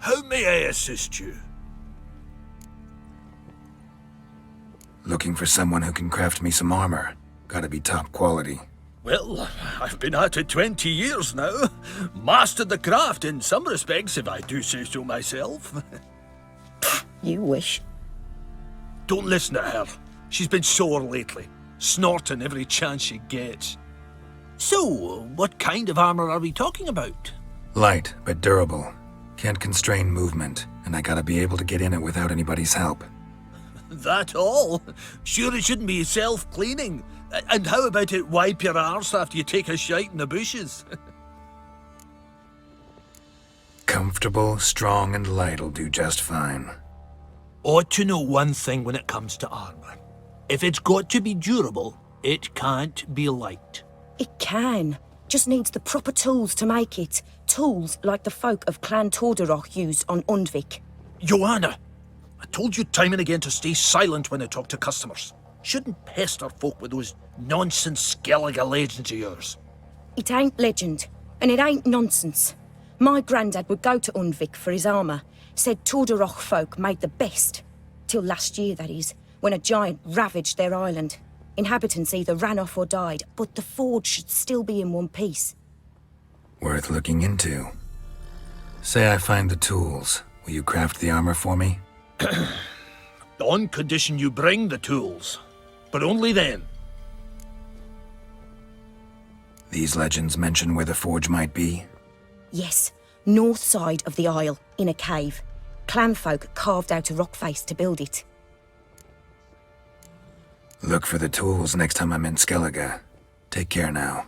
How may I assist you? Looking for someone who can craft me some armor. Gotta be top quality. Well, I've been at it 20 years now. Mastered the craft in some respects, if I do say so myself. You wish. Don't listen to her. She's been sore lately, snorting every chance she gets. So, what kind of armor are we talking about? Light, but durable. Can't constrain movement, and I gotta be able to get in it without anybody's help. That all? Sure it shouldn't be self-cleaning. And how about it wipe your arse after you take a shite in the bushes? Comfortable, strong, and light'll do just fine. Ought to know one thing when it comes to armor. If it's got to be durable, it can't be light. It can. Just needs the proper tools to make it. Tools like the folk of Clan Tordarroch used on Undvik. Joanna, I told you time and again to stay silent when I talk to customers. Shouldn't pester folk with those nonsense Skellige legends of yours. It ain't legend, and it ain't nonsense. My granddad would go to Undvik for his armour. Said Tordarroch folk made the best. Till last year, that is, when a giant ravaged their island. Inhabitants either ran off or died, but the forge should still be in one piece. Worth looking into. Say I find the tools. Will you craft the armor for me? On condition you bring the tools. But only then. These legends mention where the forge might be? Yes, north side of the isle, in a cave. Clanfolk carved out a rock face to build it. Look for the tools next time I'm in Skellige. Take care now.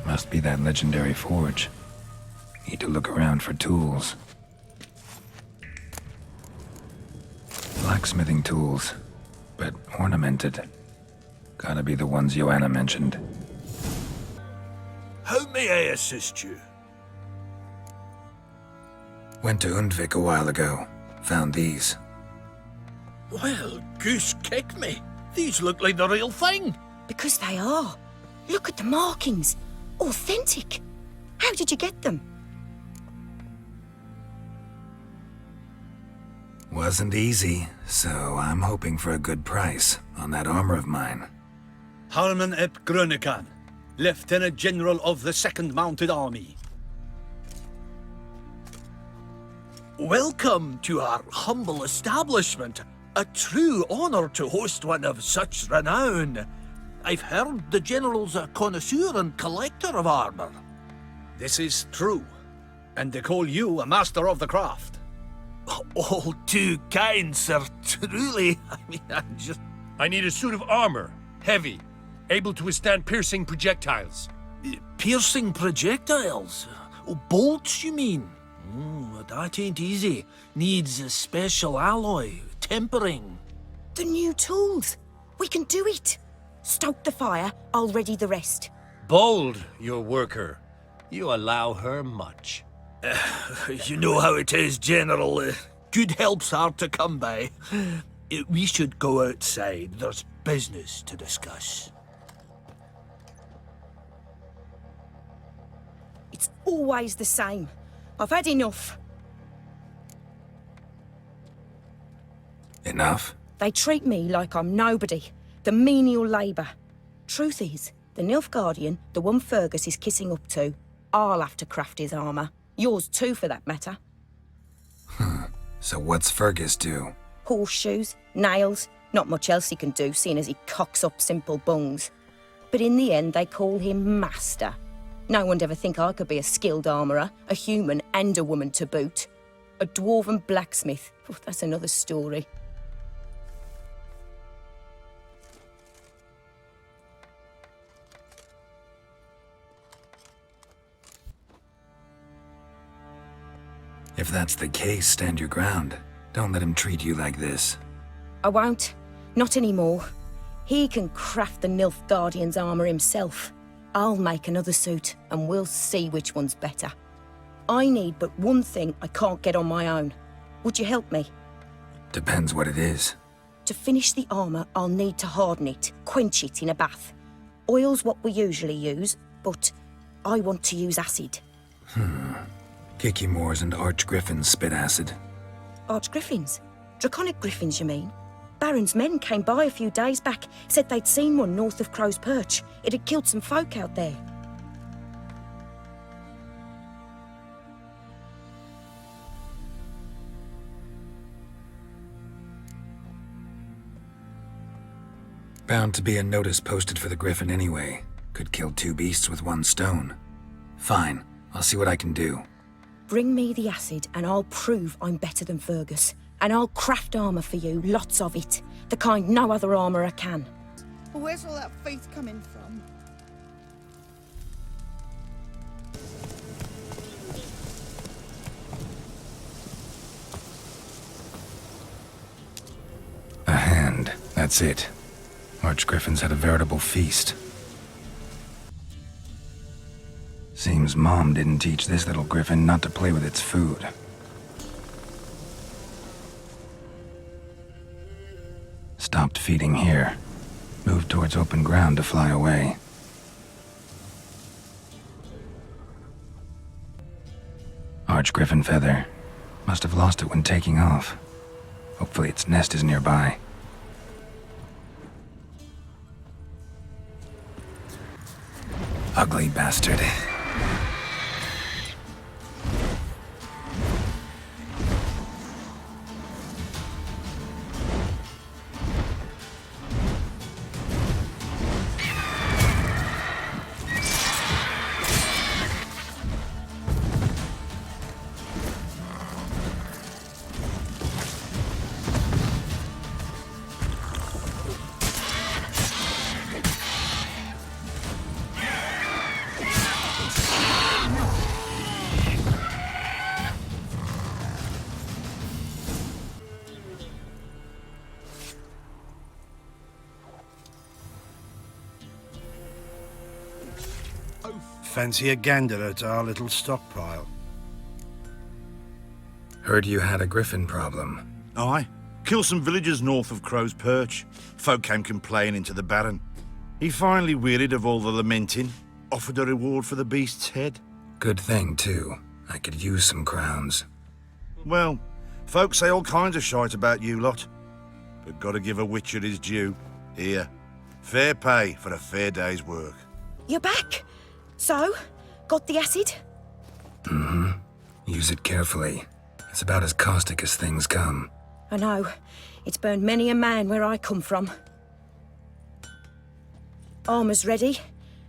Must be that legendary forge. Need to look around for tools. Blacksmithing tools, but ornamented. Gotta be the ones Joanna mentioned. How may I assist you? Went to Undvik a while ago. Found these. Well, goose kick me. These look like the real thing. Because they are. Look at the markings. Authentic. How did you get them? Wasn't easy, so I'm hoping for a good price on that armor of mine. Harman ep Grönekan, Lieutenant General of the 2nd Mounted Army. Welcome to our humble establishment. A true honor to host one of such renown. I've heard the General's a connoisseur and collector of armor. This is true, and they call you a master of the craft. All too kind, sir. Truly. I need a suit of armor, heavy, able to withstand piercing projectiles. Piercing projectiles? Oh, bolts, you mean? That ain't easy. Needs a special alloy, tempering. The new tools. We can do it. Stoke the fire, I'll ready the rest. Bold, your worker. You allow her much. You know how it is, General. Good help's hard to come by. We should go outside. There's business to discuss. It's always the same. I've had enough. Enough? They treat me like I'm nobody. The menial labour. Truth is, the Nilfgaardian, the one Fergus is kissing up to, I'll have to craft his armour. Yours too, for that matter. So what's Fergus do? Horseshoes, nails, not much else he can do, seeing as he cocks up simple bungs. But in the end, they call him Master. No one'd ever think I could be a skilled armourer, a human and a woman to boot. A dwarven blacksmith, that's another story. If that's the case, stand your ground. Don't let him treat you like this. I won't. Not anymore. He can craft the Nilfgaardian's armor himself. I'll make another suit, and we'll see which one's better. I need but one thing I can't get on my own. Would you help me? Depends what it is. To finish the armor, I'll need to harden it, quench it in a bath. Oil's what we usually use, but I want to use acid. Kikimoors and Archgriffins spit acid. Archgriffins? Draconic griffins, you mean? Baron's men came by a few days back, said they'd seen one north of Crow's Perch. It had killed some folk out there. Bound to be a notice posted for the Griffin anyway. Could kill two beasts with one stone. Fine, I'll see what I can do. Bring me the acid and I'll prove I'm better than Fergus. And I'll craft armour for you, lots of it. The kind no other armourer can. Well, where's all that faith coming from? A hand, that's it. Archgriffins had a veritable feast. Seems Mom didn't teach this little griffin not to play with its food. Stopped feeding here. Moved towards open ground to fly away. Archgriffin feather. Must have lost it when taking off. Hopefully its nest is nearby. Ugly bastard. Fancy a gander at our little stockpile? Heard you had a griffin problem. Aye. Killed some villagers north of Crow's Perch. Folk came complaining to the Baron. He finally wearied of all the lamenting, offered a reward for the beast's head. Good thing, too. I could use some crowns. Well, folk say all kinds of shite about you lot. But gotta give a witcher his due. Here, fair pay for a fair day's work. You're back? So? Got the acid? Use it carefully. It's about as caustic as things come. I know. It's burned many a man where I come from. Armour's ready.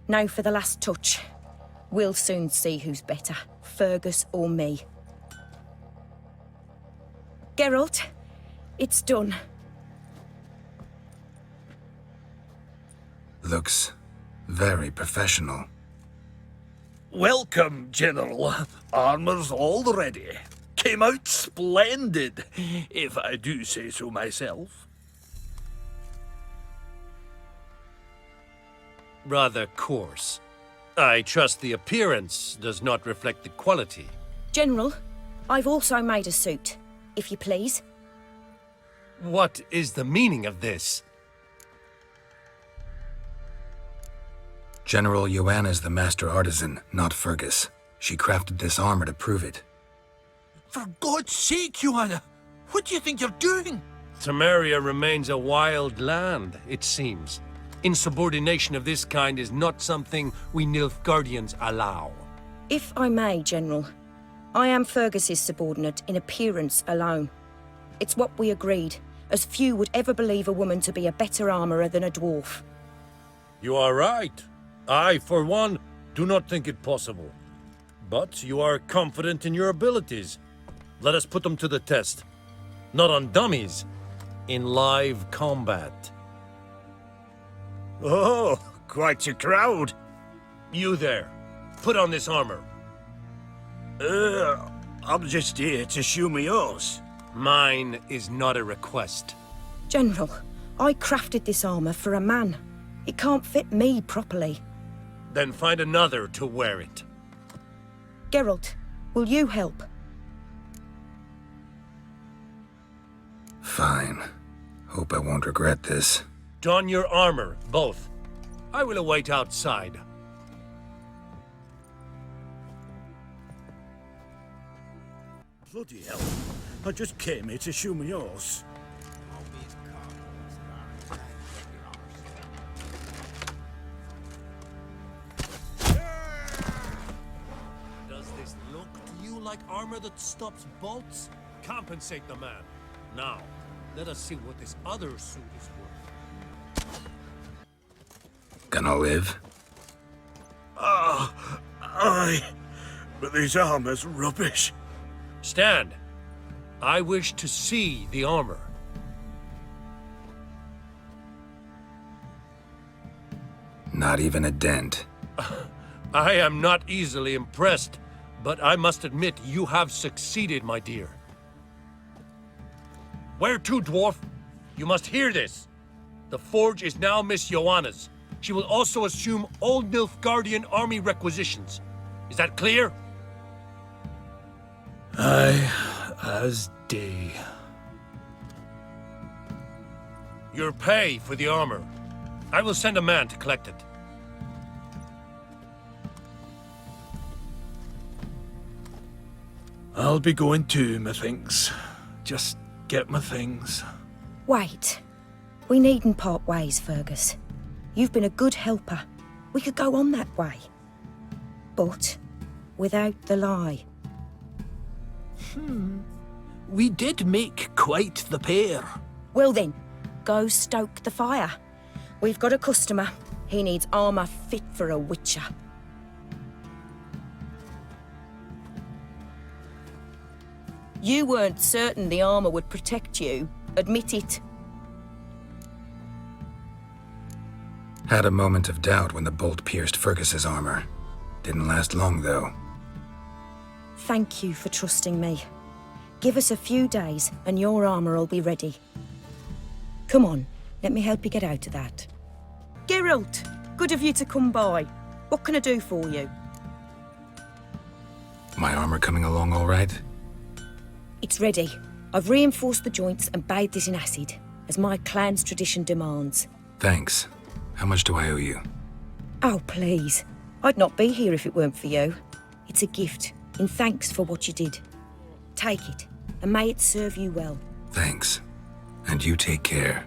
Now for the last touch. We'll soon see who's better, Fergus or me. Geralt, it's done. Looks very professional. Welcome, General. Armour's all ready. Came out splendid, if I do say so myself. Rather coarse. I trust the appearance does not reflect the quality. General, I've also made a suit, if you please. What is the meaning of this? General Joanna's the master artisan, not Fergus. She crafted this armor to prove it. For God's sake, Joanna, what do you think you're doing? Temeria remains a wild land, it seems. Insubordination of this kind is not something we Nilfgaardians allow. If I may, General, I am Fergus's subordinate in appearance alone. It's what we agreed, as few would ever believe a woman to be a better armourer than a dwarf. You are right. I, for one, do not think it possible. But you are confident in your abilities. Let us put them to the test. Not on dummies, in live combat. Oh, quite a crowd. You there, put on this armor. I'm just here to show me yours. Mine is not a request. General, I crafted this armour for a man. It can't fit me properly. Then find another to wear it. Geralt, will you help? Fine. Hope I won't regret this. Don your armor, both. I will await outside. Bloody hell. I just came here to show me yours. Does this look to you like armor that stops bolts? Compensate the man. Now, let us see what this other suit is worth. Gonna live? Aye. But this armor's rubbish. Stand. I wish to see the armor. Not even a dent. I am not easily impressed, but I must admit you have succeeded, my dear. Where to, dwarf? You must hear this. The forge is now Miss Joanna's. She will also assume Old Nilfgaardian army requisitions. Is that clear? Aye, as day. Your pay for the armor. I will send a man to collect it. I'll be going too, methinks. Just get my things. Wait. We needn't part ways, Fergus. You've been a good helper. We could go on that way. But without the lie. We did make quite the pair. Well then, go stoke the fire. We've got a customer. He needs armour fit for a witcher. You weren't certain the armour would protect you. Admit it. Had a moment of doubt when the bolt pierced Fergus's armor. Didn't last long, though. Thank you for trusting me. Give us a few days and your armour will be ready. Come on, let me help you get out of that. Geralt, good of you to come by. What can I do for you? My armor coming along all right? It's ready. I've reinforced the joints and bathed it in acid, as my clan's tradition demands. Thanks. How much do I owe you? Oh, please. I'd not be here if it weren't for you. It's a gift, in thanks for what you did. Take it, and may it serve you well. Thanks. And you take care.